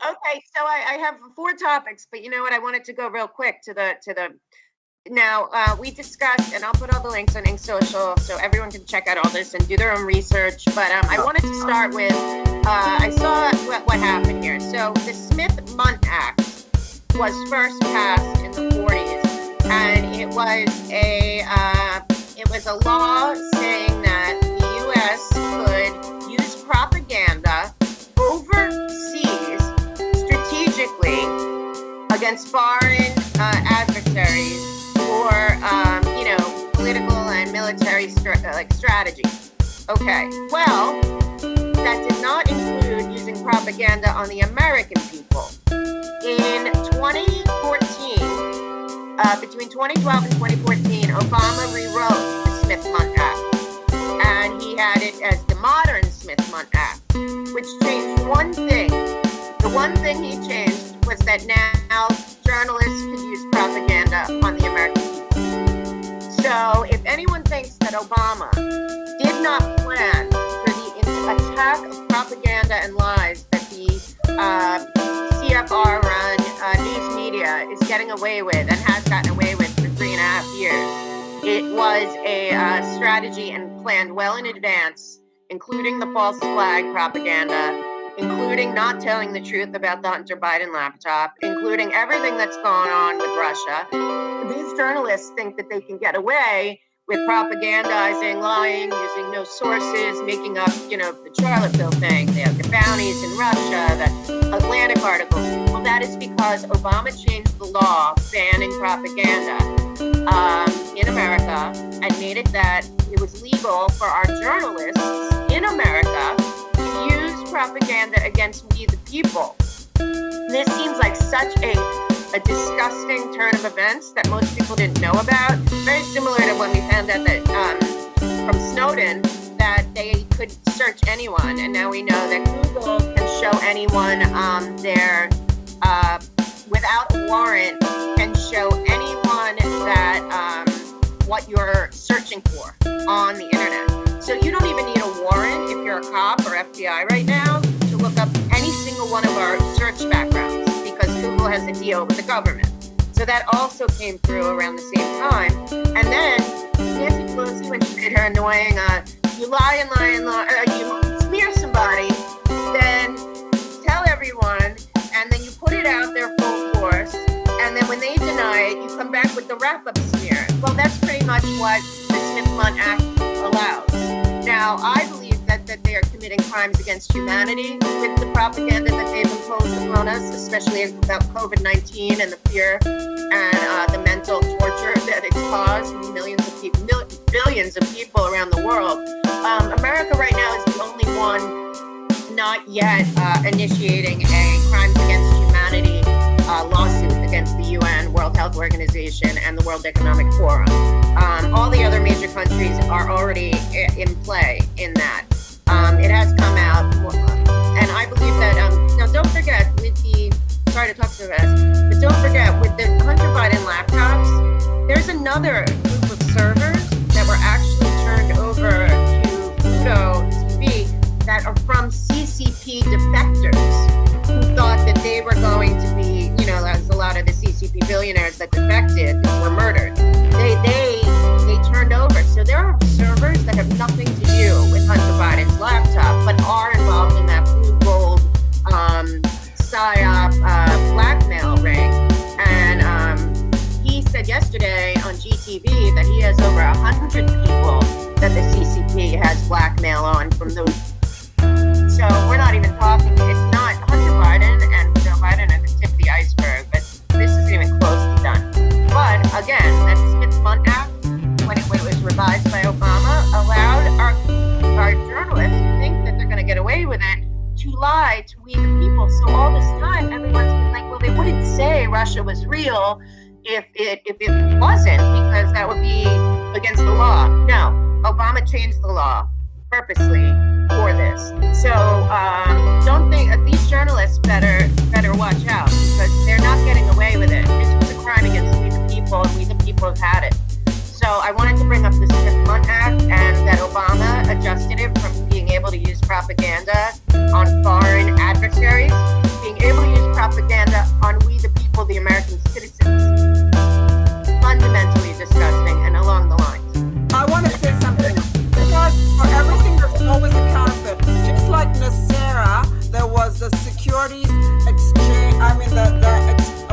Okay, so I have four topics, but you know what? I wanted to go real quick to the now, we discussed, and I'll put all the links on Ink Social so everyone can check out all this and do their own research. But I wanted to start with I saw what happened here. So the Smith-Mundt Act was first passed in the 40s, and it was a law saying that the U.S. could use propaganda overseas strategically against foreign adversaries for political and military strategies. Okay, well, that did not include using propaganda on the American people. In 2014, between 2012 and 2014, Obama rewrote the Smith-Mundt Act, and he had it as the modern Smith-Mundt Act, which changed one thing. The one thing he changed was that now journalists could use propaganda on the American people. So if anyone thinks that Obama did not plan for the attack of propaganda and lies that the CFR-run news media is getting away with and has gotten away with for 3.5 years, it was a strategy and planned well in advance, including the false flag propaganda, including not telling the truth about the Hunter Biden laptop, including everything that's going on with Russia. These journalists think that they can get away with propagandizing, lying, using no sources, making up, the Charlottesville thing, the bounties in Russia, the Atlantic articles. Well, that is because Obama changed the law banning propaganda in America and made it that it was legal for our journalists in America to use propaganda against we the people. This seems like such a disgusting turn of events that most people didn't know about. Very similar to when we found out that from Snowden that they could search anyone, and now we know that Google can show anyone their without a warrant can show anyone that what you're searching for on the internet. So you don't even need a warrant if you're a cop or FBI right now to look up any single one of our search backgrounds, because Google has a deal with the government. So that also came through around the same time. And then Nancy Pelosi, when she did her annoying, you lie and lie and lie, you smear somebody, then tell everyone, and then you put it out there full force, and then when they deny it, you come back with the wrap-up smear. Well, that's pretty much what the Smith-Mundt Act allows. Now, I believe that they are committing crimes against humanity with the propaganda that they've imposed upon us, especially about COVID-19 and the fear and the mental torture that it's caused millions of people, billions of people around the world. America right now is the only one not yet initiating a crimes against humanity lawsuit against the UN, World Health Organization, and the World Economic Forum. All the other major countries are already in play in that. It has come out, and I believe that, now don't forget, with the, sorry to talk so fast, but don't forget, with the Hunter Biden laptops, there's another group of servers that were actually turned over to Pluto TV that are from CCP defectors who thought that they were going to be, as a lot of the CCP billionaires that defected were murdered. They turned over. So there are servers that have nothing to do with Hunter Biden's laptop, but are involved in that blue gold PSYOP blackmail ring. And he said yesterday on GTV that he has over 100 people that the CCP has blackmail on from those. So we're not even talking, it's not Hunter Biden and Joe Biden at the tip of the iceberg, but this isn't even close to done. But again, that Smith-Mundt Act, when it was revised by Obama, allowed our journalists who think that they're going to get away with it to lie to we the people. So all this time, everyone's been like, well, they wouldn't say Russia was real if it wasn't, because that would be against the law. No, Obama changed the law purposely for this. So don't think these journalists better watch out, because they're not getting away with it. This was a crime against we the people, and we the people have had it. So I wanted to bring up the Smith-Mundt Act, and that Obama adjusted it from being able to use propaganda on foreign adversaries, being able to kill the American citizens. Fundamentally disgusting and along the lines. I want to say something. Because for everything, there's always a counterfeit. Just like Nasera, there was the securities exchange. I mean,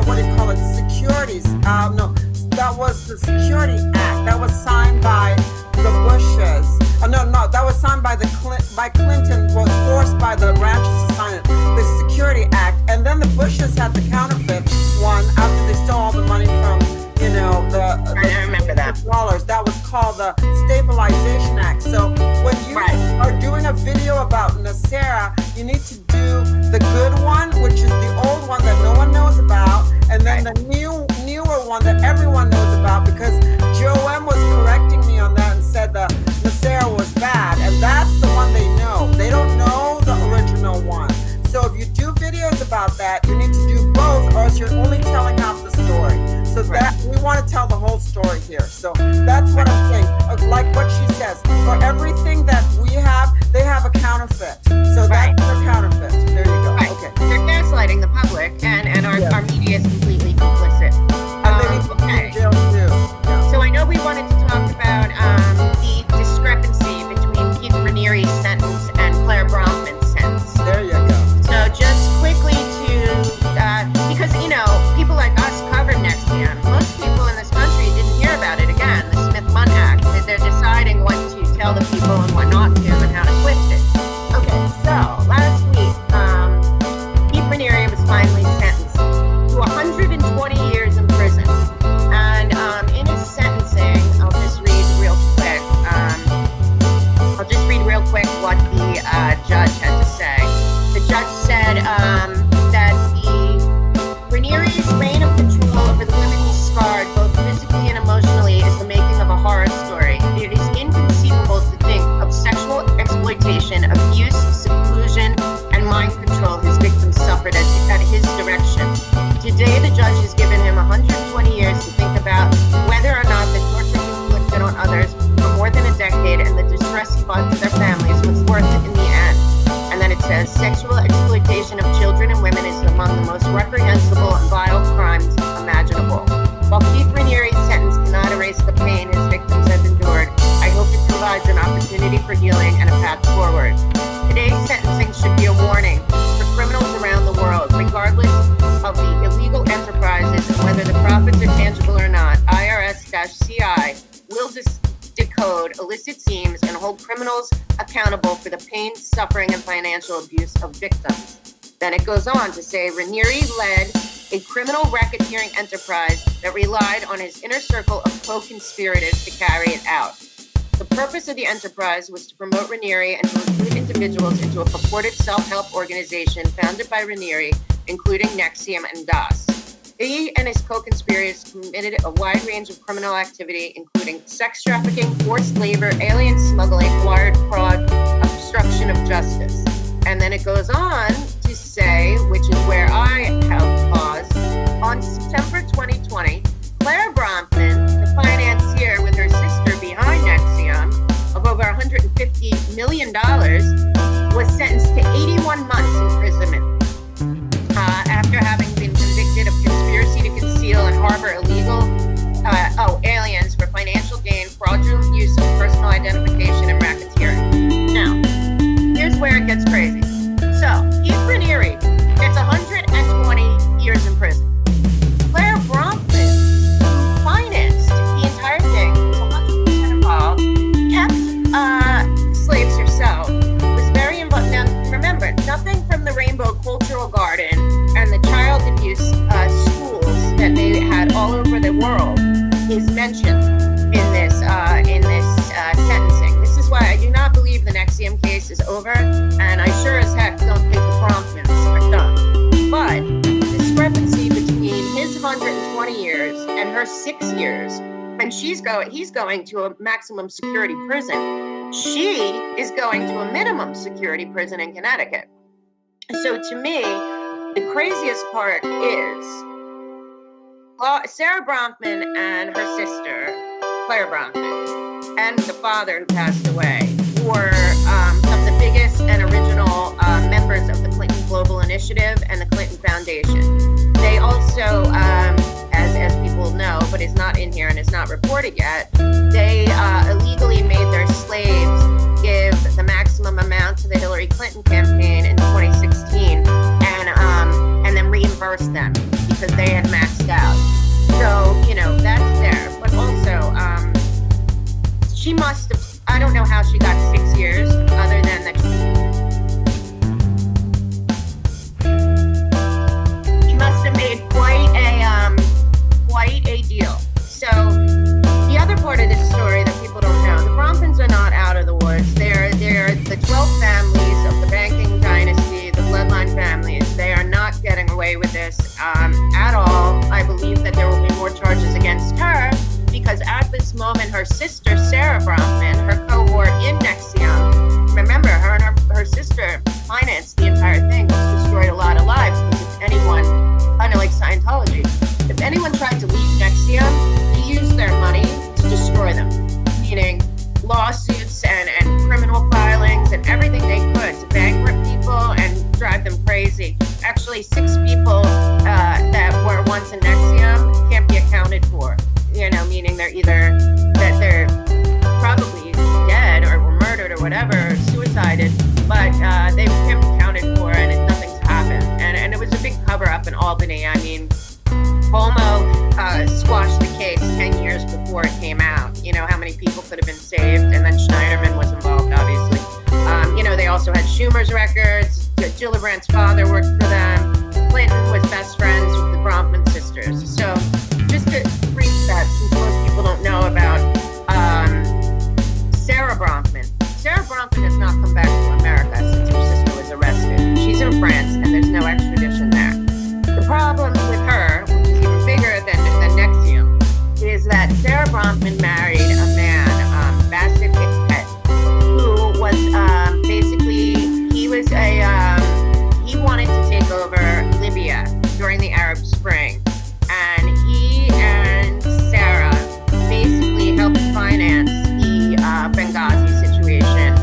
what do you call it? Securities. No, that was the Security Act. That was signed by the Bushes. No, that was signed by Clinton. Was forced by the ranchers to sign it. The Security Act, and then the Bushes had the counterfeit one after they stole all the money from. I remember that. Dollars. That was called the Stabilization Act. So when you are doing a video about Nasera, you need to do the good one, which is the old one that no one knows about, and then the newer one that everyone knows about, because Joe M was correcting me on that and said the Nasera was bad, and that's the one they know. They don't know the original one. So if you do videos about that, you need to do both, or else you're only telling half the story. So that we want to tell the whole story here. So that's what I'm saying. Like what she says, for everything that we have, they have a counterfeit. So that's their counterfeit. There you go. Right. Okay. They're gaslighting the public, and our media is completely complicit. And they need to be in jail too. Yeah. So I know we wanted to talk about the discrepancy between Keith Reniere's sentence and Claire Brofmans' sentence. There you go. So just quickly because, people like us covered NXIVM. Most people in this country didn't hear about it again, the Smith-Munn Act. They're deciding what to tell the people and what not to and how to twist it. Okay, so last week, Keith Reniere was finally sentenced to 120 years in prison. And in his sentencing, I'll just read real quick what the judge had to say. The judge said that Reniere's reign of control over the women he scarred, both physically and emotionally, is the making of a horror story. It is inconceivable to think of sexual exploitation, abuse, seclusion, and mind control his victims suffered at his direction. Today, the judge has given him 120 years to think about whether or not the torture he inflicted on others for more than a decade and the distress he brought to their families was worth it in the end. And then it says, sexual exploitation of children and women is among the most reprehensible and vile crimes imaginable. While Keith Reniere's sentence cannot erase the pain his victims have endured, I hope it provides an opportunity for healing and a path forward. Today's sentencing should be a warning for criminals around the world, regardless of the illegal enterprises and whether the profits are tangible or not. IRS-CI will decode illicit schemes and hold criminals accountable for the pain, suffering, and financial abuse of victims. Then it goes on to say Reniere led a criminal racketeering enterprise that relied on his inner circle of co-conspirators to carry it out. The purpose of the enterprise was to promote Reniere and to recruit individuals into a purported self-help organization founded by Reniere, including NXIVM and DAS. He and his co-conspirators committed a wide range of criminal activity, including sex trafficking, forced labor, alien smuggling, wire fraud, obstruction of justice. And then it goes on to say, which is where I have paused, on September 2020, Claire Brofmans, the financier with her sister behind NXIVM of over $150 million, was sentenced to 81 months imprisonment after having been convicted of conspiracy to conceal and harbor aliens for financial gain, fraudulent use of personal identification, and racketeering. Now, here's where it gets crazy. So, Keith Reniere gets 120 years in prison. Claire Brofmans, who financed the entire thing, 100% involved, kept slaves herself, was very involved. Now, remember, nothing from the Rainbow Cultural Garden and the child abuse schools that they had all over the world is mentioned in this sentencing. This is why I do not believe the NXIVM case is over, and I sure as heck don't think the Brofmans are done. But the discrepancy between his 120 years and her 6 years, and he's going to a maximum security prison. She is going to a minimum security prison in Connecticut. So to me, the craziest part is Sarah Brofman and her sister, Claire Brofman, and the father who passed away were some of the biggest and original members of the Clinton Global Initiative and the Clinton Foundation. They also, as people know, but is not in here and is not reported yet, they illegally made their slaves give the maximum amount to the Hillary Clinton campaign in 2016, and then reimburse them because they had maxed out. So, that's there. But also, she must have, I don't know how she got 6 years, other than that she must have made quite a deal. So the other part of this story that people don't know, the Brofmans are not out of the woods. They're the 12 families of the banking dynasty, the bloodline families. They are not getting away with this at all. I believe that there will be more charges against her because at this moment, her sister, Sarah Brofman, her cohort in Nexium, remember, her and her sister financed the entire thing, which destroyed a lot of lives because if anyone, kind of like Scientology, if anyone tried to leave Nexium, they used their money to destroy them, meaning lawsuits and criminal filings and everything they could to bankrupt people and drive them crazy. Actually, 6 people that were once in Nexium can't be accounted for, meaning they're probably dead or were murdered or whatever, or suicided, but they can't be accounted for and nothing's happened. And it was a big cover-up in Albany. I mean, Cuomo squashed the case 10 years before it came out. How many people could have been saved, and then Schneiderman was involved, obviously. They also had Schumer's records. Gillibrand's father worked for them. Clinton was best friends with the Brofman sisters. So just to brief that, since most people don't know about Sarah Brofman. Sarah Brofman has not come back to America since her sister was arrested. She's in France, and there's no extradition there. The problem with her, which is even bigger than Nexium, is that Sarah Brofman married a man, Bassett Hickett, who was basically, he wanted to take over Libya during the Arab Spring. And he and Sarah basically helped finance the Benghazi situation.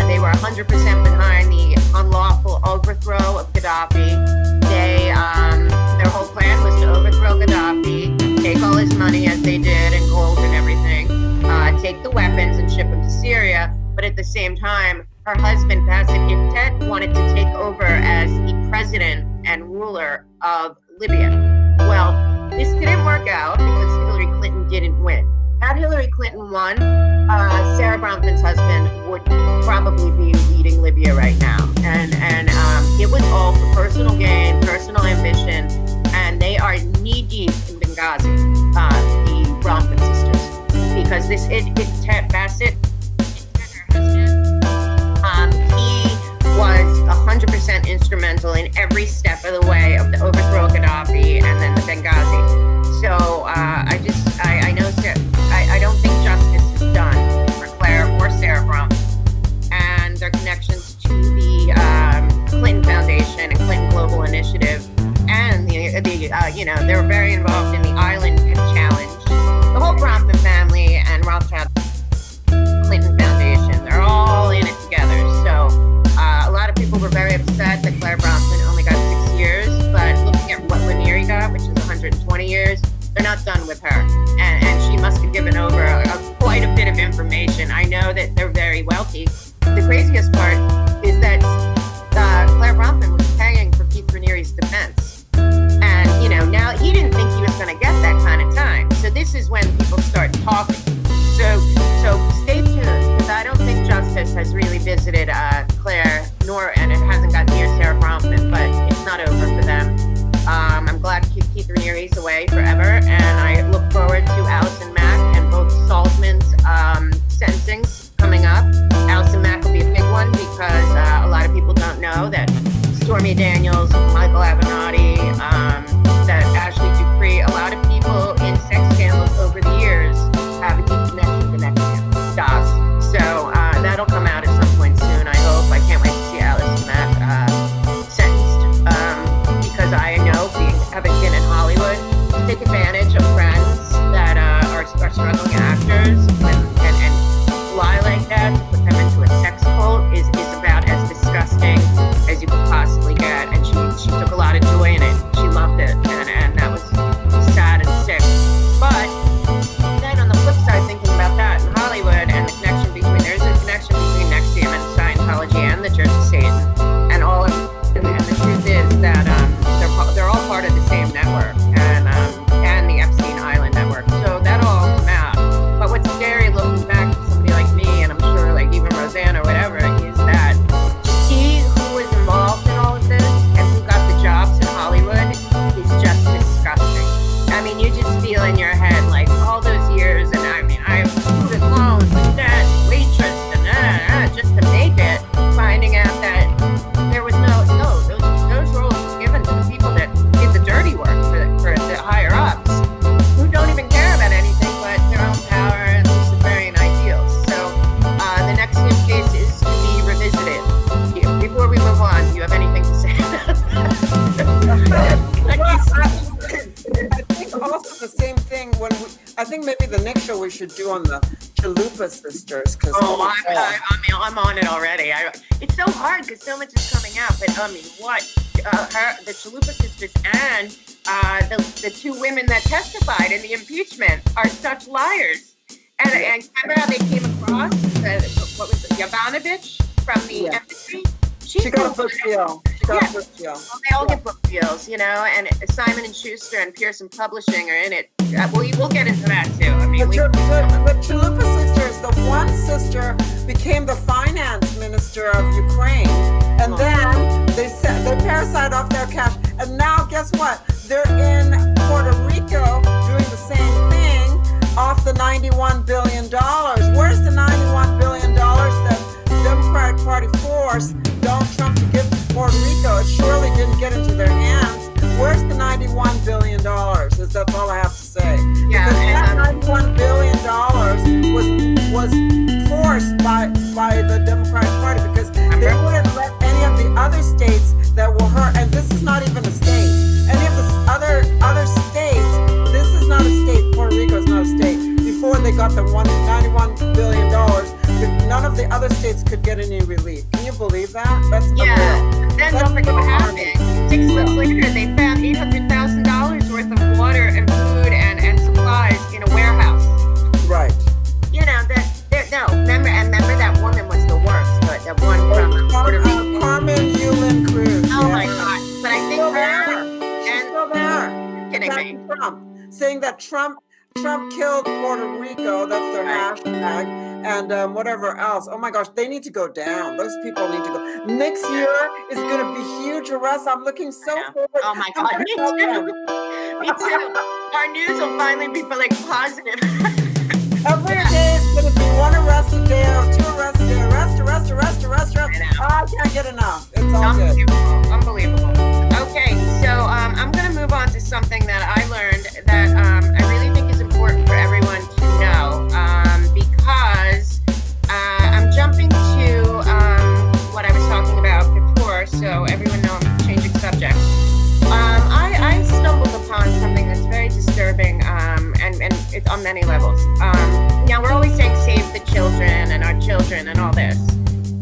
They were 100% behind the unlawful overthrow of Gaddafi. Their whole plan was to overthrow Gaddafi, take all his money as they did and gold and everything, take the weapons and ship them to Syria. But at the same time, her husband, Bassett Hickett, wanted to take over as the president and ruler of Libya. Well, this didn't work out because Hillary Clinton didn't win. Had Hillary Clinton won, Sarah Brofman's husband would probably be leading Libya right now. And it was all for personal gain, personal ambition, and they are knee-deep in Benghazi, the Brofman sisters, because this Bassett, her husband, he was 100% instrumental in every step of the way of the overthrow of Gaddafi and then the Benghazi. So I know I don't think justice is done for Claire or Sarah Brofman and their connections to the Clinton Foundation and Clinton Global Initiative, and they were very involved in the Island Challenge. The whole Brofman family and Rothschild Clinton Foundation, they're all in it together. So a lot of people were very upset that Claire Brofman only got 6 years, but looking at what Reniere got, which is 120 years, they're not done with her. And she must have given over quite a bit of information. I know that they're very wealthy. The craziest part is that Claire Brofman was paying for Keith Reniere's defense. And, now he didn't think he was going to get that kind of time. So this is when people start talking. So stay tuned, because I don't think justice has really visited Claire, and it hasn't gotten near Sarah Brofman, but it's not over for them. I'm glad Keith Reniere is away forever, and I look forward to Allison Mack and both Salzman's sentencings coming up. Allison Mack will be a big one because a lot of people don't know that Stormy Daniels, Michael Avenatti, that Ashley Dupree, a lot of people in sex scandals over the years have a deep connection to Nexium, DOS. So that'll come out at some point soon, I hope. I can't wait to see Allison Mack sentenced because I know, having been in Hollywood, to take advantage of friends that are struggling actors and lie like that, to put them into a sex cult is about as disgusting as you could possibly get. And she took a lot of joy in it. She loved it, and that was sad and sick. But then on the flip side, thinking about that in Hollywood and the connection there's a connection between NXIVM and Scientology and the Church of Satan, and all of, and the truth is that they're all part of the same network, and the Epstein Island network. So that all maps. But what's scary looking back to somebody like me, and I'm sure like even Roseanne or whatever, is that to see who was involved in all of this and who got the jobs in Hollywood is just disgusting. I mean, you just feel in your head like all those years, and I mean, I have student loans and debt, waitress, and just to make it, finding out that there was those roles were given to the people that did the dirty work for the higher ups, who don't even care about anything but their own power and Luciferian ideals. So the next case is to be revisited. Before we move on, do you have anything to say? I think also the same thing I think maybe the next show we should do on the Chalupa sisters. I'm on it already. It's so hard because so much is coming out. But I mean, the Chalupa sisters and the two women that testified in the impeachment are such liars. And remember how they came across what was it, Yovanovitch from the embassy? She got a book deal. Well, they all get book deals, and Simon & Schuster and Pearson Publishing are in it. We'll get into that too. I mean, the Chalupa sisters, the one sister became the finance minister of Ukraine, and then they parasite off their cash, and now guess what? They're in Puerto Rico doing the same thing off the $91 billion. Where's the $91 billion that the Democratic Party forced Donald Trump to give to Puerto Rico? It surely didn't get into their hands. Where's the $91 billion? That's all I have to say. Yeah, because that $91 billion was forced by the Democratic Party, because they wouldn't let any of the other states that were hurt, and this is not even a state. Any of the other states, this is not a state. Puerto Rico is not a state. Before they got the $91 billion, none of the other states could get any relief. Can you believe that? That's then don't forget what happened. 6 months later, they found $800,000 worth of water and food and supplies in a warehouse. Right. Remember that woman was the worst, the one from Puerto Rico. Carmen Yulin Cruz. Oh my God! But I think she's still there. Kidding me. Trump saying that Trump killed Puerto Rico. That's their hashtag, and whatever else. Oh my gosh, they need to go down. Those people need to go. Next year is going to be huge arrests. I'm looking so forward. Oh my God, me too. Me too. Our news will finally be like positive. Every day it's going to be one arrest a day or 2 arrests a day. Arrest. I can't get enough. It's all good. Unbelievable. Okay, so I'm going to move on to something that I learned that I really think is important for everyone to know, because I'm jumping to what I was talking about before, so everyone knows I'm changing subjects. I stumbled upon something that's very disturbing, and it's on many levels. Now, we're always saying save the children and our children and all this.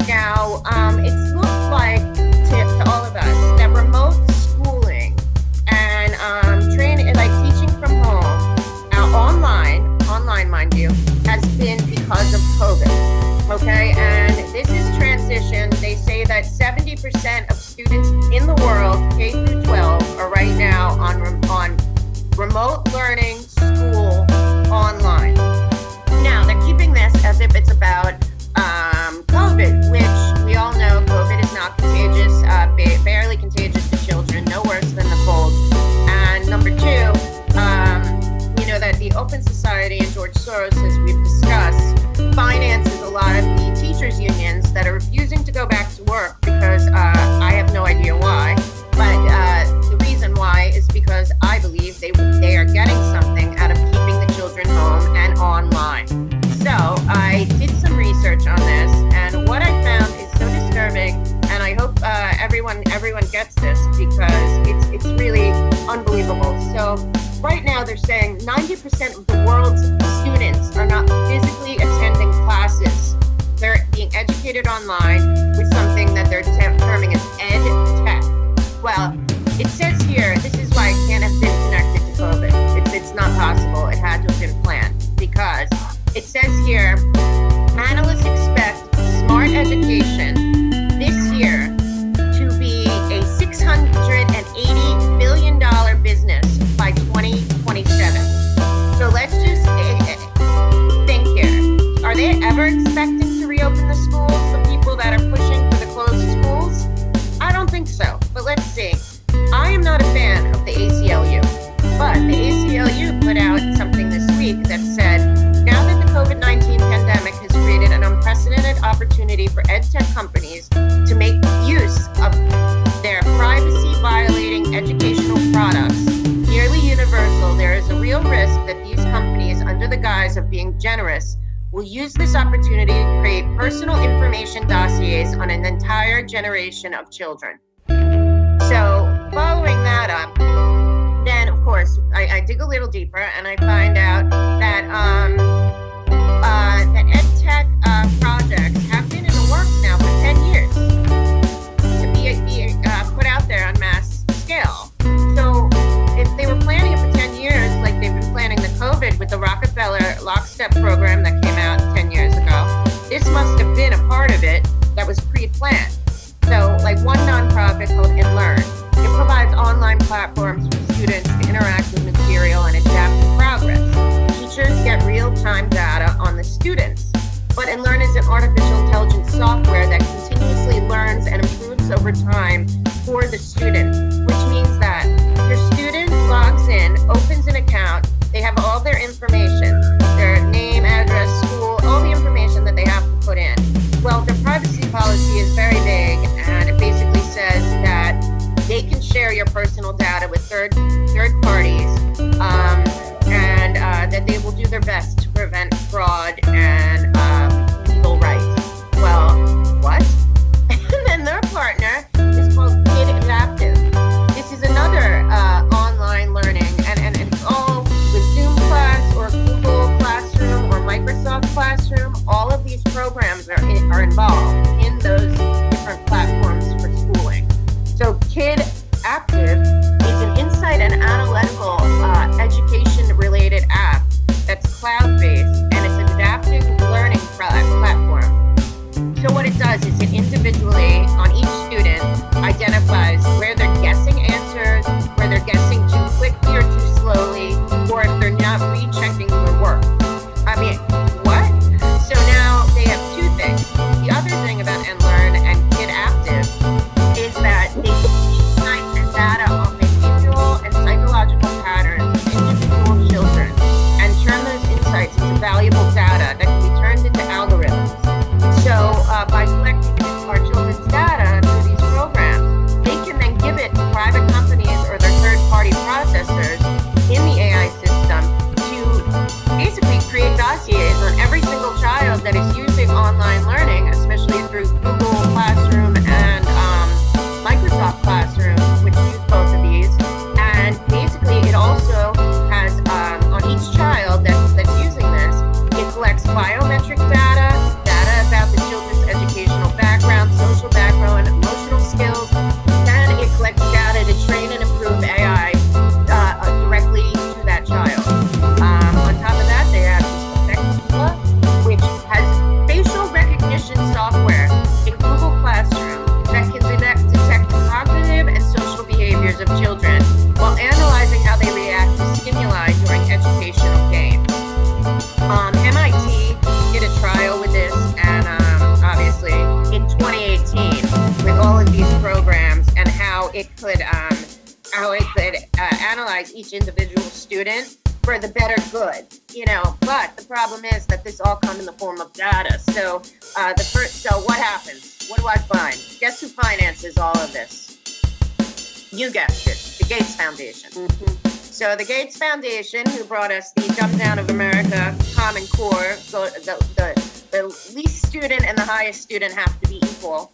Now, it looks like to all of us that remote schooling and training, like teaching from home, online, mind you, has been because of COVID. Okay, and this is transition. They say that 70% of students in the world, K through 12, are right now on remote learning school online. Now, they're keeping this as if it's about COVID, which we all know COVID is not contagious, barely contagious to children, no worse than the cold. And number 2, you know that the Open Society and George Soros, as we've discussed, finances a lot of the teachers' unions that are refusing to go back to work because I have no idea why. But the reason why is because I believe they are getting something out of keeping the children home and online. So I did some research on this, and what I found is so disturbing, and I hope everyone gets this because it's really unbelievable. So right now they're saying 90% of the world's students are not physically attending classes. They're being educated online with something that they're terming as ed tech. Well, it says here this is why it can't have been connected to COVID. It's not possible. It had to have been planned because it says here, analysts expect smart education this year to be a $680 billion business by 2027. So let's just think here. Are they ever expecting to reopen the schools, the people that are pushing for the closed schools? I don't think so, but let's see. I am not a fan of the ACLU, but the ACLU put out something this week that said, now that the COVID-19 pandemic has created an unprecedented opportunity for edtech companies to make use of their privacy-violating educational products, nearly universal, there is a real risk that these companies, under the guise of being generous, will use this opportunity to create personal information dossiers on an entire generation of children. So, following that up, then of course, I dig a little deeper and I find out that that EdTech projects have been in the works now for 10 years to be put out there on mass scale. So if they were planning it for 10 years, like they've been planning the COVID with the Rockefeller Lockstep program that came out 10 years ago, this must have been a part of it that was pre-planned. So like one nonprofit called Learn, it provides online platforms for students to interact with material and adapt to progress. Teachers get real-time data on the students. But Learn is an artificial intelligence software that continuously learns and improves over time for the student, which means that your student logs in, opens an account, they have all their information, their name, address, school, all the information that they have to put in. Well, the privacy policy is very vague, and it basically says that they can share your personal data with third parties, and that they will do their best to prevent fraud and legal rights. Well, what? And then their partner is called Kid Adaptive. This is another online learning, and it's all with Zoom class or Google Classroom or Microsoft Classroom. All of these programs are involved in those different platforms for schooling. So Kid Active is an insight and analytical education-related app that's cloud-based, and it's an adaptive learning platform. So what it does is it individually, on each student, identifies where they're guessing answers, where they're guessing too quickly or too slowly, or if they're not rechecking their work. I mean, what? So now they have two things. The other thing about Learn and Kid Active is that they insight and data on behavioral and psychological patterns of individual children and turn those insights into valuable data that can be turned into algorithms. So by collecting our children's data through these programs, they can then give it to private companies or their third-party processors in the AI system to basically create dossiers on every single child that is using online learning, especially through Google Classroom and Microsoft Classroom, which use both of these. And basically, it also has on each child that's using this, it collects biometric data about the children's educational background, social background, emotional skills. Then it collects data to train and improve AI directly to that child. On top of that, they have Cicatrix, which has facial recognition software in Google Classroom that can detect the cognitive and social behaviors of children while analyzing how they react to stimuli during educational games. MIT did a trial with this, and obviously in 2018 with all of these programs and how it could analyze each individual student for the better good, But the problem is that this all comes in the form of data. So so what happens? What do I find? Guess who finances all of this? You guessed it, the Gates Foundation. Mm-hmm. So the Gates Foundation, who brought us the Dumb Down of America Common Core, the least student and the highest student have to be equal.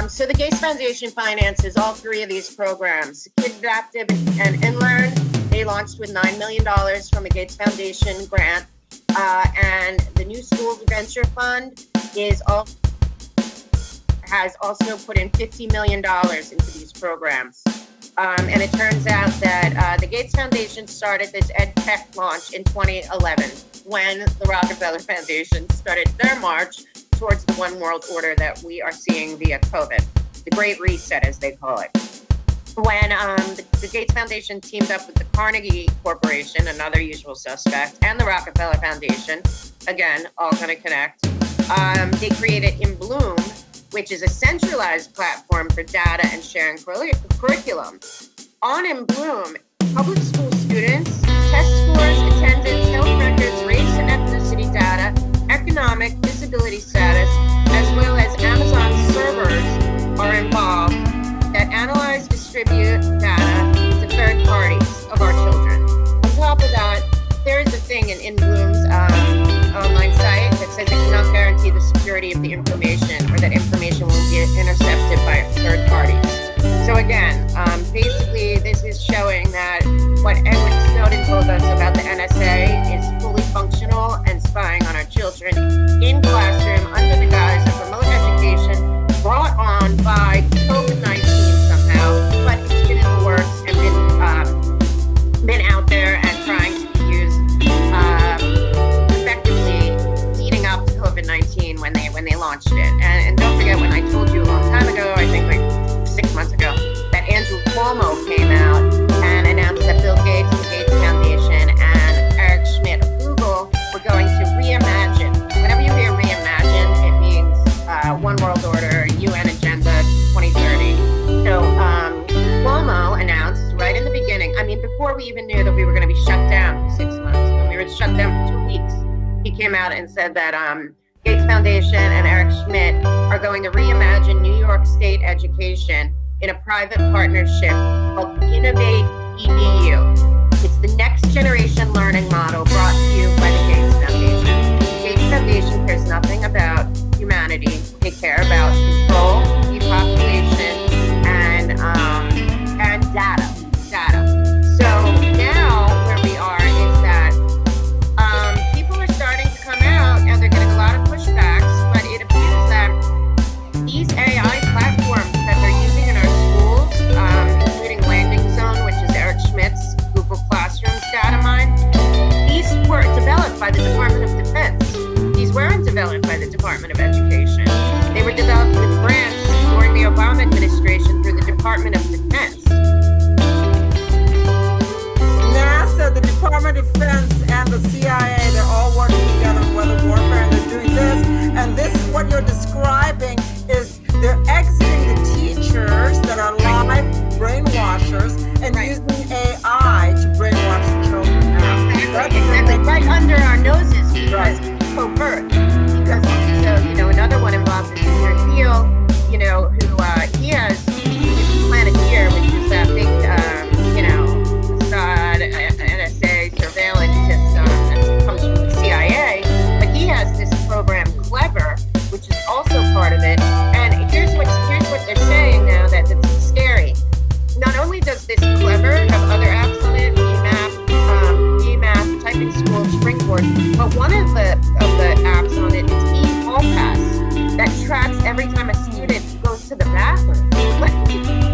So the Gates Foundation finances all three of these programs, Kid Adaptive and Learn. They launched with $9 million from a Gates Foundation grant. And the New Schools Venture Fund has also put in $50 million into these programs. And it turns out that the Gates Foundation started this ed tech launch in 2011 when the Rockefeller Foundation started their march towards the one world order that we are seeing via COVID, the Great Reset, as they call it. When the Gates Foundation teamed up with the Carnegie Corporation, another usual suspect, and the Rockefeller Foundation, again, all going to connect, they created In Bloom, which is a centralized platform for data and sharing curriculum. On In Bloom, public school students, test scores, attendance, health records, race and ethnicity data, economic, disability status, as well as Amazon servers are involved that analyze, distribute data to third parties of our children. On top of that, there is a thing in Bloom's online site that says it cannot guarantee the security of the information or that information will be intercepted by third parties. So again, basically this is showing that what Edward Snowden told us about the NSA is fully functional and spying on our children in classroom under the guise of remote education brought on by COVID-19 somehow, but it's been in the works and been out there and trying to be used effectively leading up to COVID-19 when they launched it. And don't forget, when I told you a long time ago, I think like 6 months ago, that Andrew Cuomo came out and announced that Bill Gates, the Gates Foundation, and Eric Schmidt of Google were going to reimagine. Whenever you hear reimagine, it means One World Order, UN Agenda 2030. So Cuomo announced right in the beginning, I mean, before we even knew that we were going to be shut down for 6 months, when we were shut down for 2 weeks, he came out and said that Gates Foundation and Eric Schmidt are going to reimagine New York State education in a private partnership called Innovate EDU. It's the next generation learning model brought to you by the Gates Foundation. The Gates Foundation cares nothing about humanity. They care about control, depopulation, and data. So now where we are is that people are starting to come out and they're getting a lot of pushbacks, but it appears that these AI platforms that they're using in our schools, including Landing Zone, which is Eric Schmidt's Google Classroom's data mine, these were developed by the Department of Defense. These weren't developed by the Department of Education. They were developed with grants during the Obama administration through the Department of Defense. NASA, the Department of Defense, and the CIA, they're all working together in weather warfare, and they're doing this. And this, what you're describing, is they're exiting the teachers that are live brainwashers and using AI to brainwash the children now. Exactly. Right under our noses because covert. Because so another one involved is Peter Thiel, who he has Planeteer, which is that big Mossad NSA surveillance system that comes from the CIA. But he has this program Clever, which is also part of it. And here's what they're saying now that's scary. Not only does this Clever have other apps on it, BMath, Typing School, Springboard, but one of the apps on it is eHall Pass that tracks every time a student goes to the bathroom.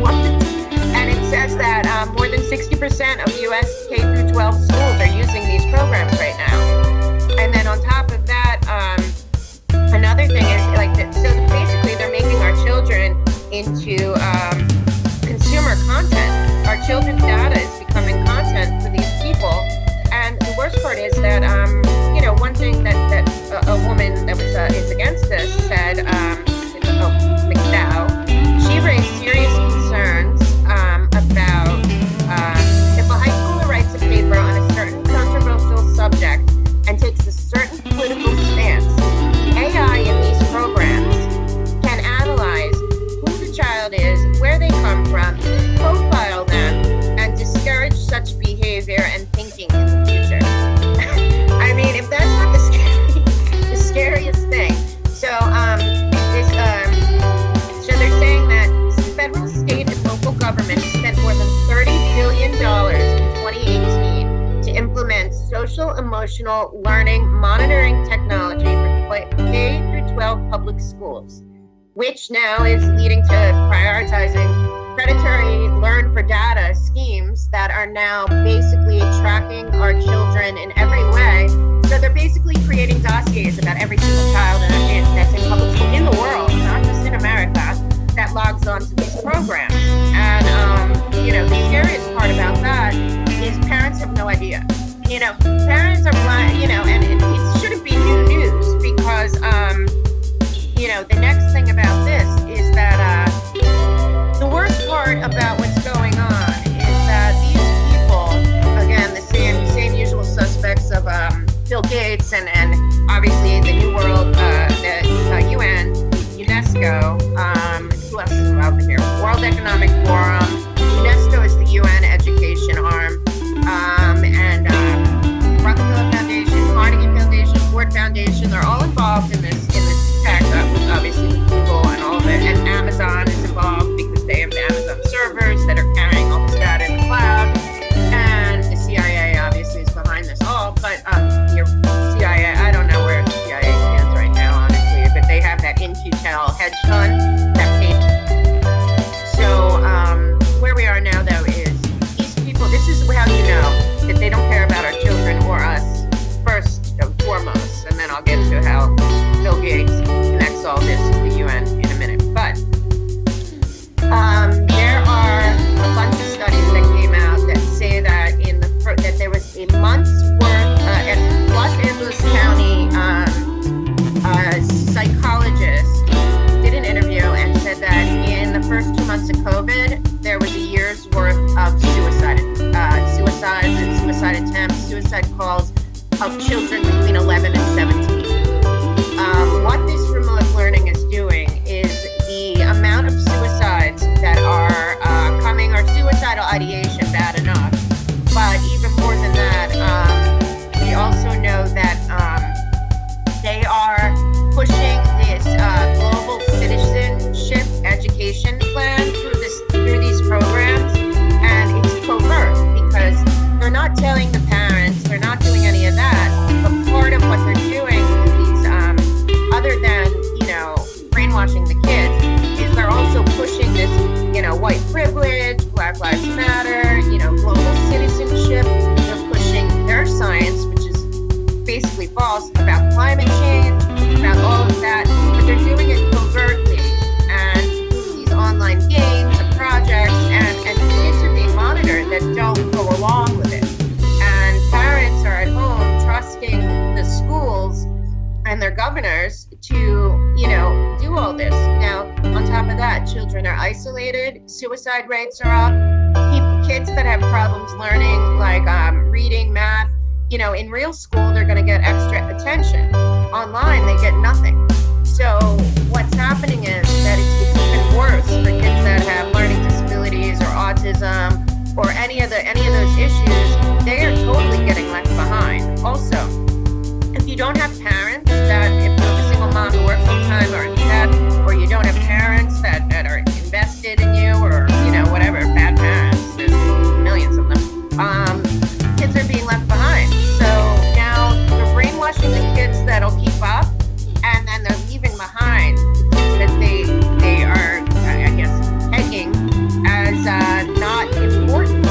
What? And it says that more than 60% of U.S. K through 12 schools are using these programs right now. And then on top of that, another thing is so basically they're making our children into consumer content. Our children's data is becoming content for these people. And the worst part is that, one thing that a woman that is against this said, McDowell, she raised serious concerns about if a high schooler writes a paper on a certain controversial subject and takes a certain political stance, AI in these programs can analyze who the child is, where they come from, profile them, and discourage such behavior and thinking in the future. I mean, if that's not the scariest thing. So, so they're saying that federal, state, and local governments spent more than $30 billion in 2018 to implement social emotional learning monitoring technology for K through 12 public schools, which now is leading to prioritizing predatory learn for data schemes that are now basically tracking our children in every way. So they're basically creating dossiers about every single child that's in public school in the world, not just in America, that logs on to these programs. And, the scariest part about that is parents have no idea. Parents are blind, and it shouldn't be new news because, the next thing about this is that the worst part about what's going on is that these people, again, the same usual suspects of Bill Gates and obviously the New World, the UN, UNESCO, who else is involved in here? World Economic Forum, UNESCO is the UN education arm, and Rockefeller Foundation, Carnegie Foundation, Ford Foundation, they're all involved in this tech, with obviously Google and all of it, and Amazon is involved because they have the Amazon servers that are carrying all this data in the cloud, and the CIA obviously is behind this all, but your CIA, I don't know where the CIA stands right now, honestly, but they have that Intel hedge fund that paid. So where we are now, though, is these people, this is how you know that they don't care about our children or us first and foremost, and then I'll get to how Bill Gates connects all this to the UN in a minute. But there are a bunch of studies that came out that say that that there was a month's worth at Los Angeles County psychologist did an interview and said that in the first 2 months of COVID, there was a year's worth of suicides and suicide attempts, suicide calls of children between 11 and 17. What this remote learning is doing is the amount of suicides that are coming, or suicidal ideation, bad enough, but even more than that, we also know that they are pushing this global citizenship education plan through these programs, and it's covert because they're not telling the parents, they're not doing any of that, but part of what they're doing with these, other than, brainwashing the kids, is they're also pushing this, white privilege, Black Lives Matter, global citizenship. They're pushing their science, which is basically false, about climate change, about all of that, but they're doing it covertly, and these online games and projects, and kids are being monitored that don't go along with it. And parents are at home trusting the schools and their governors to, do all this. Now, on top of that, children are isolated, suicide rates are up, kids that have problems learning, like reading, math, in real school, they're going to get extra attention. Online, they get nothing. So what's happening is that it's even worse for kids that have learning disabilities or autism or any of those issues. They are totally getting left behind. Also, if you don't have parents that, if you're a single mom who works full time, or you don't have parents that are invested in you, or whatever, bad parents, there's millions of them, kids are being left behind. So now they're brainwashing the kids that'll keep up, and then they're leaving behind the kids that they are, I guess, pegging as not important.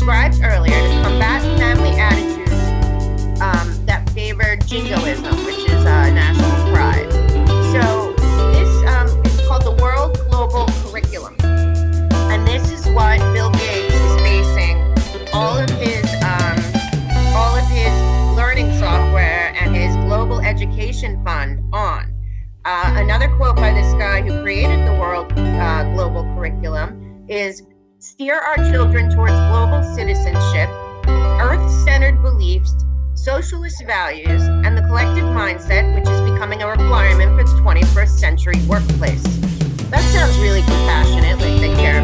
described earlier to combat family attitudes that favor jingoism, which is national pride. So this is called the World Global Curriculum, and this is what Bill Gates is basing all of his learning software and his global education fund on. Another quote by this guy who created the World Global Curriculum is, "Steer our children towards global citizenship, earth-centered beliefs, socialist values, and the collective mindset, which is becoming a requirement for the 21st century workplace." That sounds really compassionate, like they care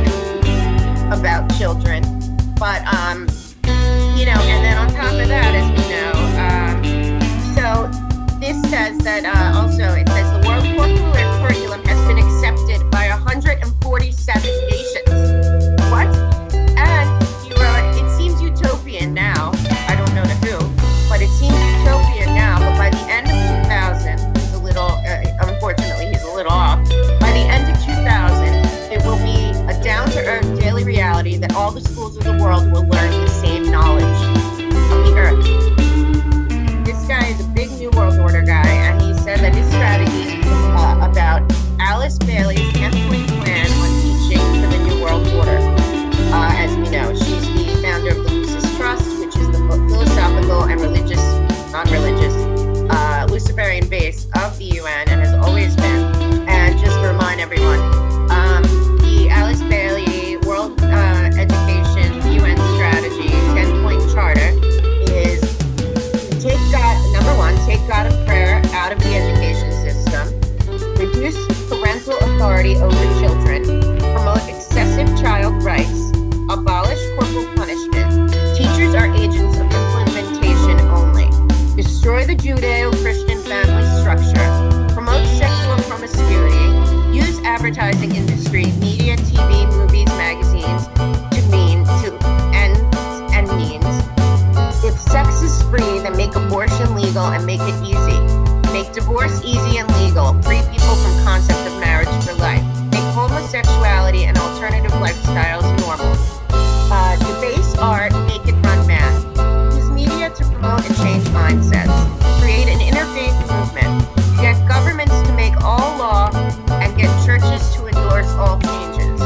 about children. But, and then on top of that, as we know, so this says that it says the World Curriculum has been accepted by 147 nations. What? And he wrote, it seems utopian now. I don't know to who, but it seems utopian now. But by the end of 2000, he's a little, unfortunately, he's a little off. By the end of 2000, it will be a down-to-earth daily reality that all the schools of the world will learn the same knowledge of the earth. This guy is a big New World Order guy, and he said that his strategy is about Alice Bailey's 10-point plan on teaching for the New World Order. As we know, she's the founder of the Lucis Trust, which is the philosophical and non-religious, Luciferian base of the UN and has always been. And just to remind everyone, the Alice Bailey World Education UN Strategy 10-point charter is take God, number one, take God and prayer out of the education system, reduce parental authority over children, promote excessive child rights, abolish corporal punishment, teachers are agents of implementation only, destroy the Judeo-Christian family structure, promote sexual promiscuity, use advertising industry, media, TV, movies, magazines to ends and means. If sex is free, then make abortion legal and make it easy. Make divorce easy and legal. Free people from concept of marriage for life. Make homosexuality and alternative lifestyles normal. Debase art, make it run math. Use media to promote and change mindsets. Create an interfaith movement. Get governments to make all law and get churches to endorse all changes.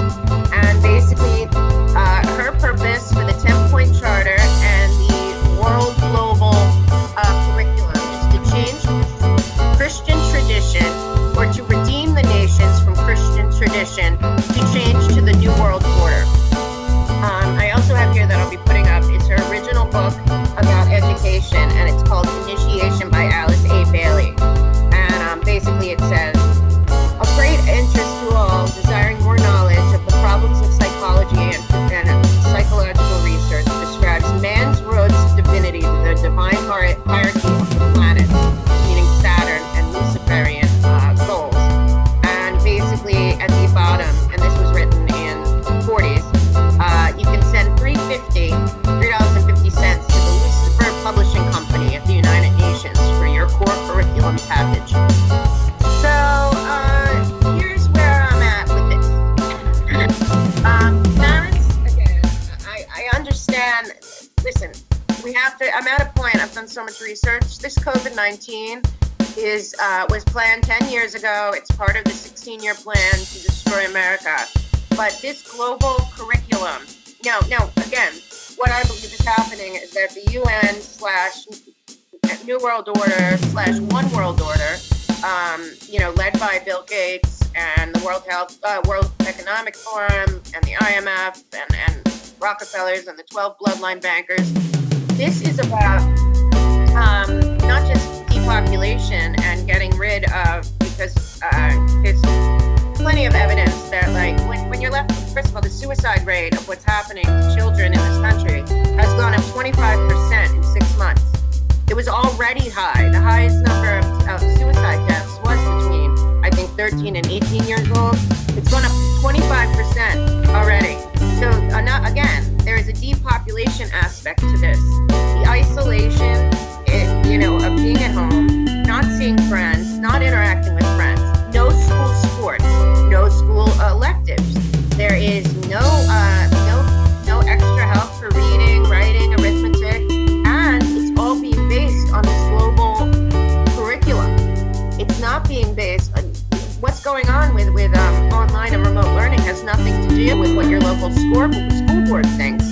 And basically, her purpose for the 10-point charter and the World Global Curriculum is to change Christian tradition, or to redeem the nations from Christian tradition, to change to the New World Order. I also have here that I'll be putting up is her original book about education, and it's called Initiation by Alice A. Bailey. And basically it says, of great interest to all, desiring more knowledge of the problems of psychology and psychological research, describes man's roads to divinity, the divine hierarchy of the planets, meaning Saturn and Luciferian goals. And basically at the bottom, and this was written in the 40s, you can send $3.50 to the Lucifer Publishing Company at the United Nations for your core curriculum package. So here's where I'm at with this. Parents, again, I understand. Listen, we have to. I'm at a point. I've done so much research. This COVID-19 was planned 10 years ago. It's part of the 16-year plan to destroy America. But this global curriculum. No. Again, what I believe is happening is that the UN / New World Order / One World Order, led by Bill Gates and the World Economic Forum and the IMF and Rockefellers and the 12 bloodline bankers. This is about not just depopulation and getting rid of, because there's plenty of evidence that, like, when you're left, first of all, the suicide rate of what's happening to children in this country has gone up 25% in 6 months. It was already high. The highest number of suicide deaths was between, I think, 13 and 18 years old. It's gone up 25% already. So, again, there is a depopulation aspect to this. The isolation, of being at home, not seeing friends, not interacting with friends, no school sports, no school electives. There is no extra help for reading going on with online and remote learning has nothing to do with what your local school board thinks,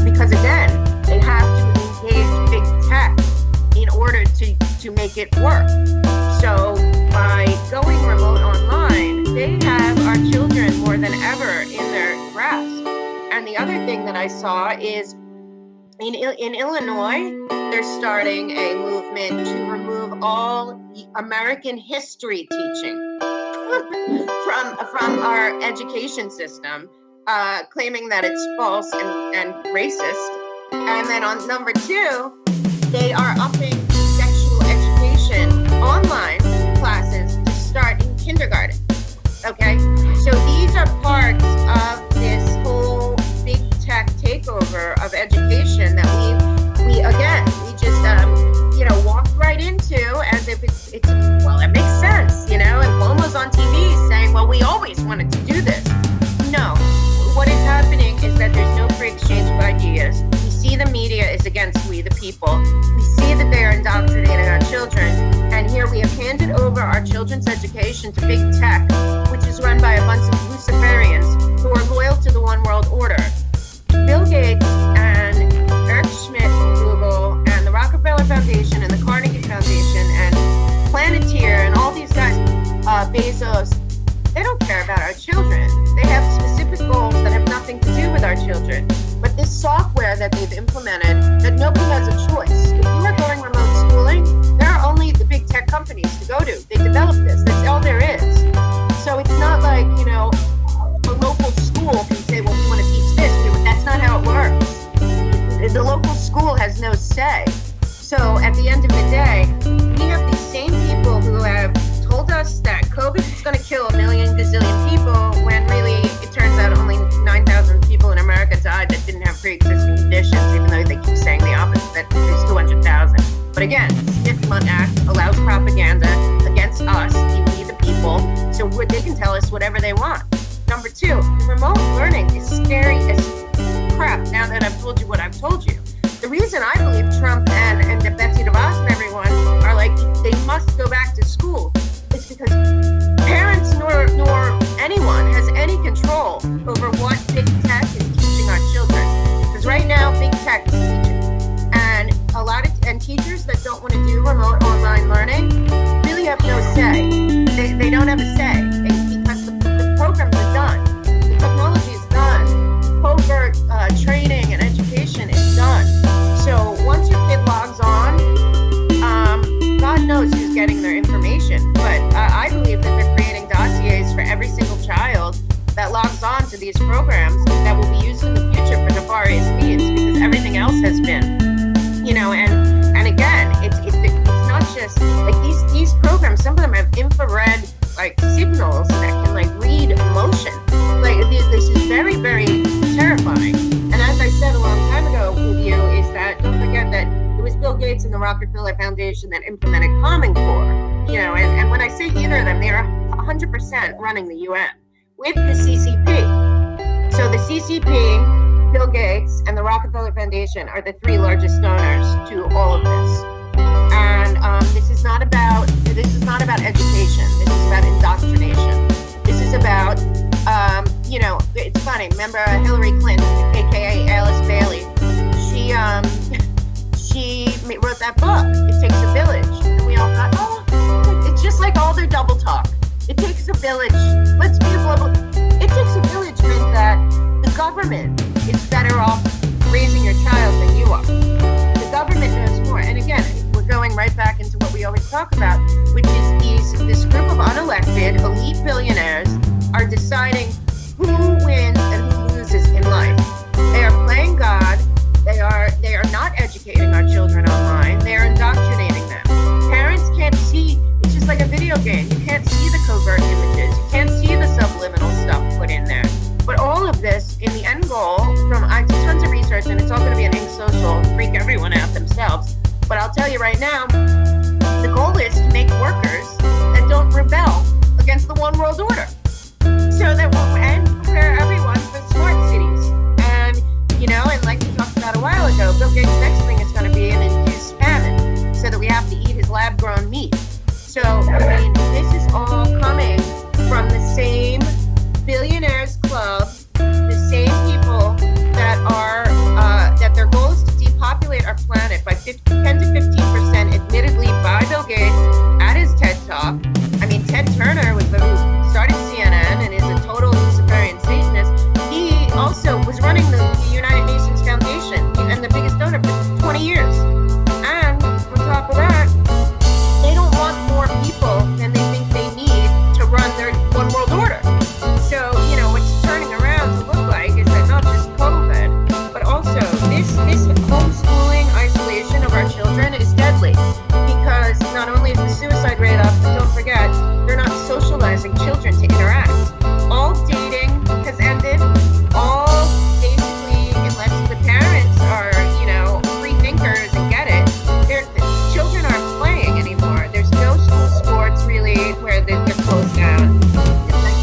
because again, they have to engage big tech in order to make it work. So by going remote online, they have our children more than ever in their grasp. And the other thing that I saw is in Illinois, they're starting a movement to remove all American history teaching from our education system, claiming that it's false and racist. And then on number 2, they are upping sexual education online classes to start in kindergarten. Okay, so these are parts of this whole big tech takeover of education that we just walked right into as if it's well, it makes sense, and Cuomo's on TV saying, well, we always wanted to do this. No, what is happening is that there's no free exchange of ideas. We see the media is against we the people. We see that they are indoctrinating our children, and here we have handed over our children's education to big tech, which is run by a bunch of Luciferians who are loyal to the one world order. Bill Gates and Eric Schmidt from Google and the Rockefeller Foundation and the Carnegie Foundation and Planeteer and all these guys, Bezos, they don't care about our children. They have specific goals that have nothing to do with our children. But this software that they've implemented, that nobody has a choice. If you are going remote schooling, there are only the big tech companies to go to. They developed this. That's all there is. So it's not like, a local school can say, well, we want to teach this. That's not how it works. The local school has no say. So at the end of the day, we have these same people who have told us that COVID is going to kill a million gazillion people, when really it turns out only 9,000 people in America died that didn't have pre-existing conditions, even though they keep saying the opposite, that there's 200,000. But again, the Smith-Mundt Act allows propaganda against us, we the people, so they can tell us whatever they want. Number 2, remote learning is scary as crap now that I've told you what I've told you. The reason I believe Trump and Betsy DeVos and everyone are like, they must go back to school, is because parents nor anyone has any control over what big tech is teaching our children. Because right now, big tech is teaching. And and teachers that don't want to do remote online learning really have no say. They don't have a say because the programs are done. The technology is done. Covert training and education is done. So once your kid logs on, God knows who's getting their information. But I believe that they're creating dossiers for every single child that logs on to these programs that will be used in the future for nefarious means, because everything else has been, and again, it's not just like these programs. Some of them have infrared signals that can read emotion. This is very, very terrifying. And as I said a long time ago with you, is that don't forget that it was Bill Gates and the Rockefeller Foundation that implemented Common Core. And when I say either of them, they are 100% running the UN with the CCP. So the CCP, Bill Gates, and the Rockefeller Foundation are the 3 largest donors to all of this. And this is not about education. This is about indoctrination. This is about it's funny. Remember Hillary Clinton, aka Alice Bailey? She wrote that book. It Takes a Village, and we all thought, oh, it's just like all their double talk. It takes a village. Let's be a global. It takes a village meant that the government is better off raising your child than you are. The government knows more. And again, we're going right back into what we always talk about, which is this group of unelected elite billionaires are deciding who wins and who loses in life. They are playing God. They are not educating our children online. They are indoctrinating them. Parents can't see. It's just like a video game. You can't see the covert images. You can't see the subliminal stuff put in there. But all of this, in the end goal, I did tons of research, and it's all going to be an Ink Social, freak everyone out themselves. But I'll tell you right now, the goal is to make workers that don't rebel against the one world order, so that we'll prepare everyone for smart cities. And like we talked about a while ago, Bill Gates' next thing is going to be an induced famine, so that we have to eat his lab-grown meat. So, this is all coming same billionaires club, the same people that are that their goal is to depopulate our planet by 10 to 15%, admittedly by Bill Gates at his TED Talk. I mean, Ted Turner was the who started CNN and is a total Luciferian Satanist. He also was running the United Nations Foundation and the biggest donor for 20 years. And on top of that, they don't want more people than they think they need to run their one world order. So, you know, what's turning around to look like is that not just COVID, but also this homeschooling isolation of our children is deadly, because not only is the suicide rate up, but don't forget, they're not socializing children to interact. All dating has ended. All basically, unless the parents are, you know, free thinkers and get it, the children aren't playing anymore. There's no school sports really where they're closed down.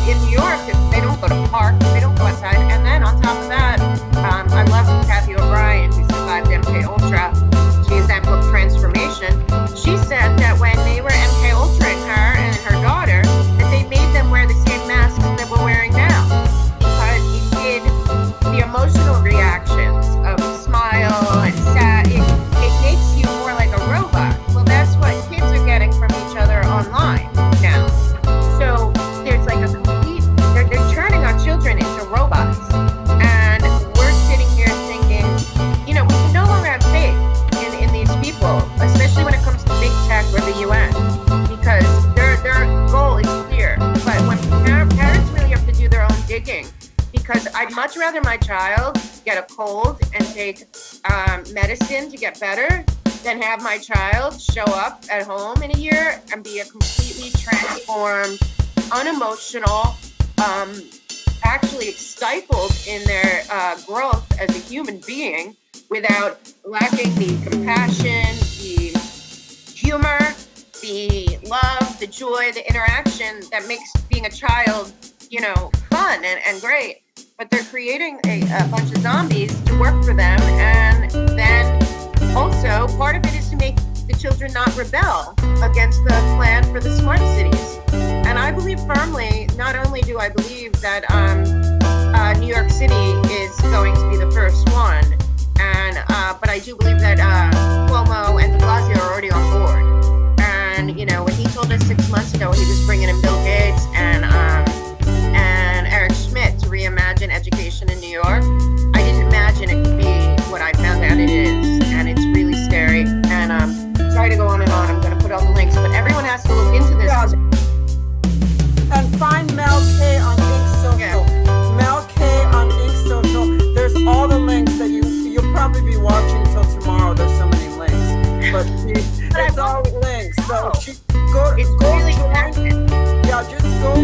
In New York, they don't go to parks, they don't go outside. And then on top of that, I love Kathy O'Brien, who survived MK Ultra. She has that book Transformation. She said that when they were MK Ultraing her and her daughter, that they made them wear the same masks that we're wearing now, because it did the emotional reactions of smile and sad. It makes you more like a robot. Well, that's what kids are getting from each other online now. So there's like a complete, they're turning our children into robots. And we're sitting here thinking, you know, we can no longer have faith in these people, especially when it comes to big tech or the UN, because their goal is clear. But when parents really have to do their own digging, because I'd much rather my child get a cold and take medicine to get better than have my child show up at home in a year and be a completely transformed, unemotional, actually stifled in their growth as a human being, without lacking the compassion, the humor, the love, the joy, the interaction that makes being a child, you know, fun and great. But they're creating a bunch of zombies to work for them. And then also part of it is to make the children not rebel against the plan for the smart cities. And I believe firmly, not only do I believe that New York City is going to be the first one, and but I do believe that Cuomo and de Blasio are already on board. And, you know, when he told us 6 months ago he was bringing in Bill Gates and Eric Schmidt to reimagine education in New York, I didn't imagine it could be what I found out it is. And it's really scary. And sorry to go on and on. I'm going to put all the links, but everyone has to look into this. Yeah. And find Mel K on Ink Social. Yeah. Mel K on Ink Social. There's all the links that you'll probably be watching till tomorrow. There's so many links, but it's all links. So go really join. Yeah, just go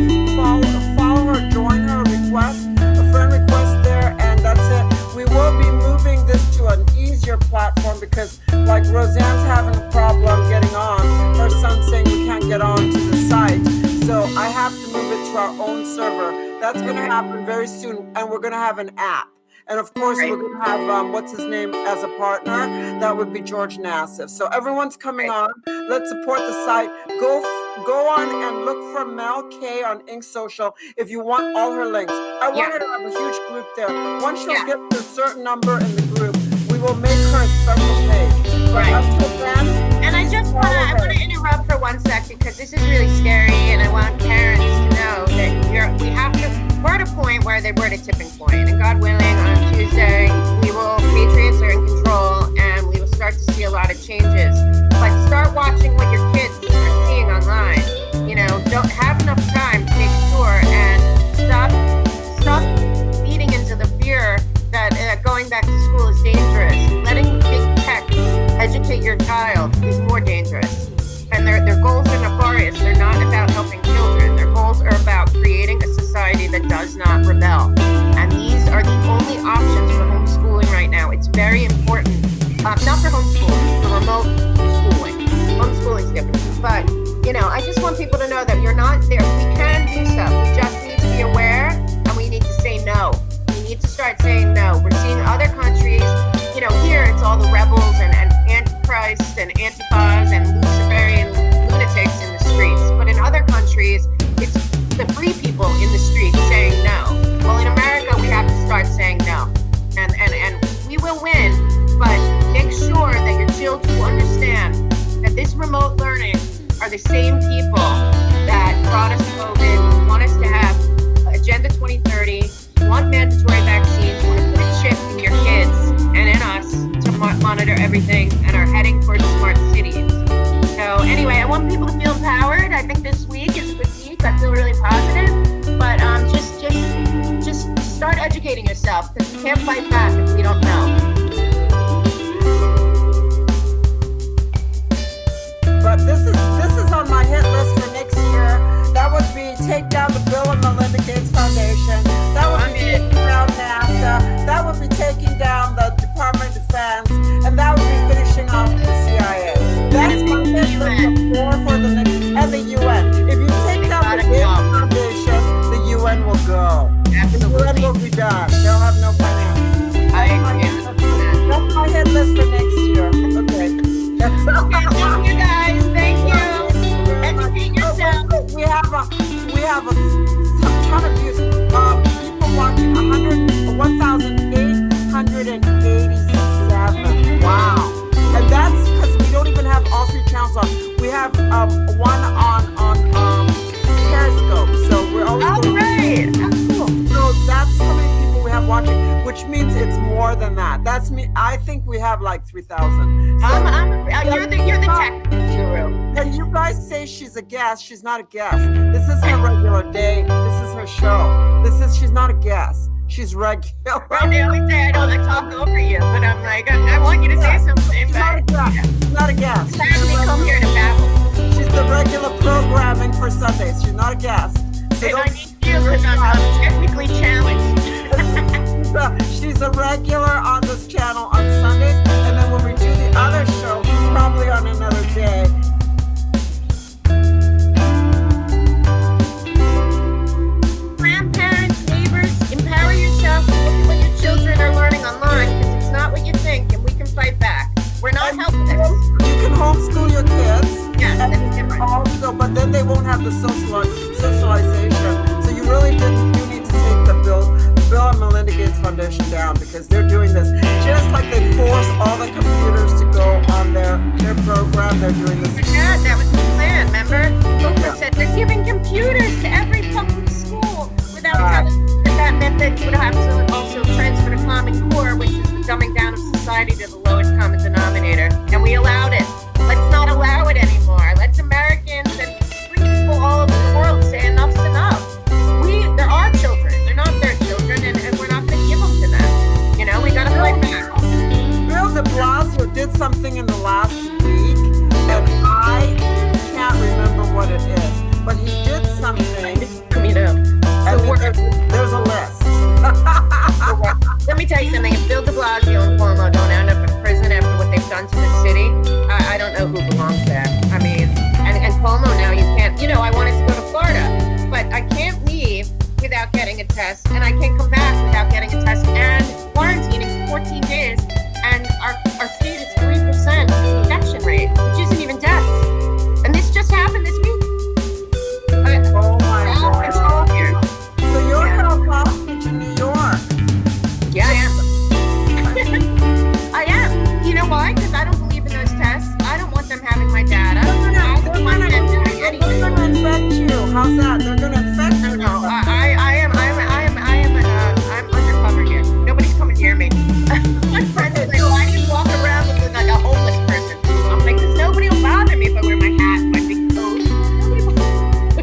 follow her, join her, request a friend request there, and that's it. We will be moving this to an easier platform because, like, Roseanne's having a problem getting on. Her son's saying we can't get on to the site. So I have to move it to our own server. That's going to happen very soon, and we're going to have an app. And of course, we're going to have, what's his name, as a partner. That would be George Nassif. So everyone's coming on. Let's support the site. Go on and look for Mel K on Ink Social if you want all her links. I want her to have a huge group there. Once she'll get to a certain number in the group, we will make her a special page. But until then, and I want to interrupt for 1 sec, because this is really scary, and I want parents to know that we're at a point where we're at a tipping point, and God willing, on Tuesday, Patriots are in control, and we will start to see a lot of changes. But start watching what your kids are seeing online. You know, don't have enough time to make sure, and stop feeding into the fear that going back to school is dangerous. Letting big tech educate your child is more dangerous. And their goals are nefarious. They're not about helping children. Their goals are about creating a society that does not rebel. And these are the only options for homeschooling right now. It's very important. Not for homeschooling, for remote schooling. Homeschooling is different. But, you know, I just want people to know that you're not there. We can do stuff. We just need to be aware, and we need to say no. We need to start saying no. We're seeing other countries, you know, here it's all the rebels and antichrists and antifas and Luciferian lunatics in the streets. But in other countries, it's the free people people in the street saying no. Well, in America, we have to start saying no. And we will win, but make sure that your children will understand that this remote learning are the same people that brought us COVID, want us to have Agenda 2030, want mandatory vaccines, want to put a chip in your kids and in us to monitor everything, and are heading towards smart cities. So anyway, I want people to feel empowered. I think this week is a good week. I feel really positive, but just start educating yourself, because we can't fight back if we don't know. But this is on my hit list for next year. That would be take down the Bill and Melinda Gates Foundation. That would be taking down NASA. That would be taking down the Department of Defense, and that would be finishing off the CIA. That's my hit list for the next, and the UN. If you take down the Gates Foundation, the UN will go. Absolutely. The UN will be done. They'll have no finance. I agree. That's my hit list for next year. Okay. Okay, thank you guys. Thank you. Educate yourself. We have a ton of views. People watching 1,887. Wow. And that's because we don't even have all three channels on. We have one on Periscope. So we're always All right. That's cool. So that's how many people we have watching, which means it's more than that. That's me. I think we have like 3,000. So, You're the tech guru. and you guys say she's a guest. She's not a guest. This is her regular day. This is her show. She's not a guest. She's regular. Well, they always say I don't talk over you, but I'm like, I want you to say something. She's not a guest. She's not a guest. Sadly, come here to babble. She's the regular programming for Sundays. She's not a guest. So And I need you because I'm technically challenged. she's a regular on this channel on Sundays, and then when we do the other show, probably on another day. Grandparents, neighbors, empower yourself. Look at what your children are learning online, because it's not what you think, and we can fight back. We're not helpless. You can homeschool your kids. Yes, that's different. Also, but then they won't have the socialization. So you really do need to take the Bill and Melinda Gates Foundation down, because they're doing this just like they force all the computers to go on their program. They're doing this. Yeah, that was the plan, remember? Oprah said they're giving computers to every public school without telling us that meant that you would have to also transfer to Common Core, which is the dumbing down of society to the lowest common denominator. And we allowed it. Let's not allow it anymore. Let's Americans and people all over the world say enough's enough. They're our children. They're not their children, and we're not going to give them to them. You know, we got to fight back. Bill de Blasio did something in the last week, and I can't remember what it is, but he did something. You know, And there's a list. let me tell you something. If Bill de Blasio and Cuomo don't end up in prison after what they've done to the city, I don't know who belongs there. I mean, and Cuomo now, you can't, I wanted to go to Florida, but I can't leave without getting a test, and I can't come back without getting a test and quarantining for 14 days, and our state is 3% infection rate, which isn't even deaths. And this just happened this week. Oh my God. Control here. So you're health hostage in New York. Yeah, I am. I am. You know why? Because I don't believe in those tests. I don't want them having my data. I don't want them doing anything. They're gonna infect you. How's that? They're gonna infect you. No, I'm undercover here. Nobody's coming near me. My friends are like, why do you walk around looking like a homeless person? I'm like, nobody will bother me if I wear my hat and my big coat.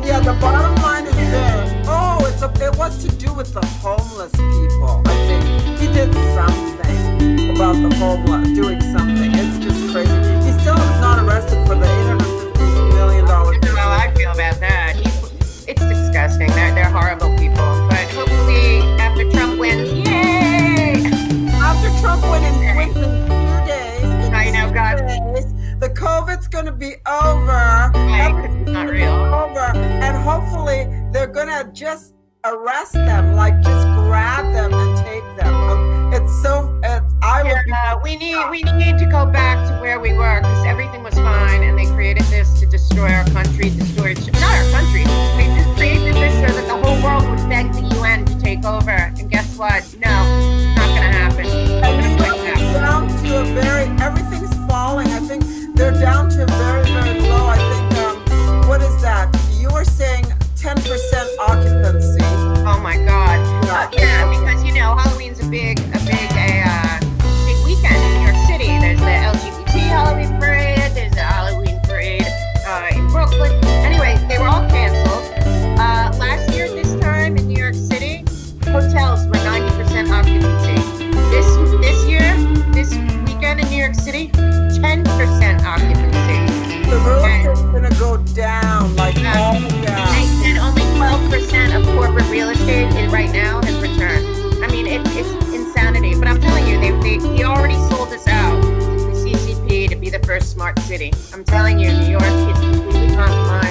Yeah, the bottom line is this. Oh, it was to do with the homeless people. I think he did something about the homeless, doing something. It's just crazy. He still is not arrested for the $850 million. You know how I feel about that. It's disgusting. They're horrible people. But hopefully, after Trump wins, yay! After Trump wins in 2 days, I know, God. the COVID's gonna be over. It's not real. Over, and hopefully they're gonna just arrest them, like just grab them and take them. We need to go back to where we were, because everything was fine, and they created this to destroy our country, not our country. They just created this so that the whole world what? No, not gonna happen. And New York is down to a everything's falling. I think they're down to very, very low. I think, what is that? You were saying 10% occupancy. Oh my God. Yeah, because you know Halloween's a big weekend in New York City. There's the LGBT Halloween parade. There's a Halloween parade in Brooklyn. Anyway, they were all canceled. Last year, this time in New York City, hotels were 90% occupancy. This year, this weekend in New York City, 10% occupancy. The real estate's gonna go down like all down. They said only 12% of corporate real estate right now has returned. I mean, it's insanity. But I'm telling you, he already sold us out to the CCP to be the first smart city. I'm telling you, New York is completely compromised.